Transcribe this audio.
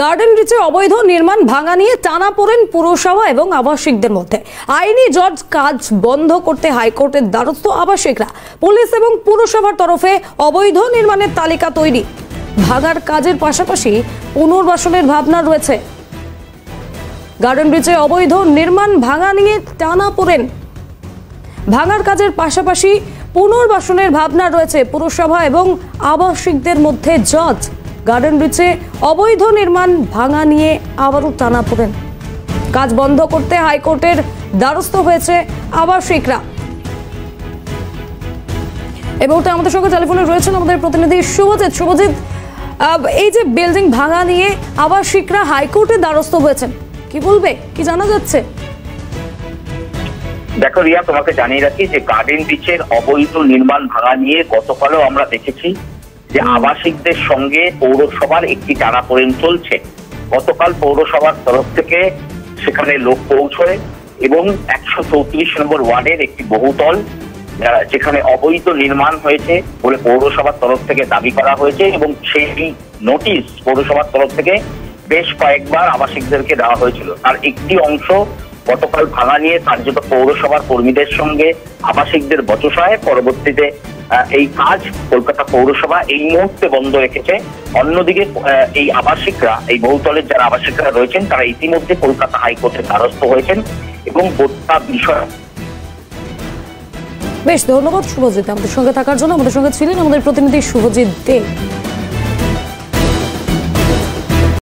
Garden রিচে অবৈধ নির্মাণ ভাঙা নিয়ে টানাপোড়েন পুরসভা এবং আবাসিকদের মধ্যে। আইনি জজ কাজ বন্ধ করতে হাইকোর্টের দ্বারস্থ আবাসিকরা। পুলিশ এবং পুরসভার তরফে অবৈধ নির্মাণের তালিকা তৈরি। ভাঙার কাজের পাশাপাশি পুনর্বাসনের ভাবনা রয়েছে। গার্ডেন রিচে অবৈধ নির্মাণ ভাঙা নিয়ে টানাপোড়েন, ভাঙার কাজের পাশাপাশি পুনর্বাসনের ভাবনা রয়েছে পুরসভা এবং আবাসিকদের মধ্যে। জজ গার্ডেন রিচে অবৈধ নির্মাণ ভাঙা নিয়ে আবারও টানাপোড়েন, কাজ বন্ধ করতে হাইকোর্টের দ্বারস্থ হয়েছে আবাসিকরা। এই মুহূর্তে আমাদের সঙ্গে টেলিফোনে রয়েছেন আমাদের প্রতিনিধি শুভজিৎ। শুভজিৎ, এই যে বিল্ডিং ভাঙা নিয়ে আবাসিকরা হাইকোর্টের দ্বারস্থ হয়েছেন, কি বলবে, কি জানা যাচ্ছে? দেখো রিয়া, তোমাকে জানিয়ে রাখি যে গার্ডেন রিচের অবৈধ নির্মাণ ভাঙা নিয়ে গতকালও আমরা দেখেছি যে আবাসিকদের সঙ্গে পৌরসভার একটি টানাপোড়েন চলছে। গতকাল পৌরসভার তরফ থেকে সেখানে লোক পৌঁছয় এবং 134 নম্বর ওয়ার্ডের একটি বহুতল যেখানে অবৈধ নির্মাণ হয়েছে বলে পৌরসভার তরফ থেকে দাবি করা হয়েছে এবং সেই নোটিশ পৌরসভার তরফ থেকে বেশ কয়েকবার আবাসিকদেরকে দেওয়া হয়েছিল। তার একটি অংশ গতকাল ভাঙা নিয়ে কার্যত পৌরসভার কর্মীদের সঙ্গে আবাসিকদের বচসায় পরবর্তীতে এই কাজ কলকাতা পৌরসভা এই মুহূর্তে বন্ধ রেখেছে। অন্যদিকে এই আবাসিকরা, এই বহুতলের যারা আবাসিকরা রয়েছেন, তারা ইতিমধ্যে কলকাতা হাইকোর্টের দ্বারস্থ হয়েছেন এবং গোটা বিষয়। বেশ, ধন্যবাদ শুভজিৎ আমাদের সঙ্গে থাকার জন্য। আমাদের সঙ্গে ছিলেন আমাদের প্রতিনিধি শুভজিৎ দে।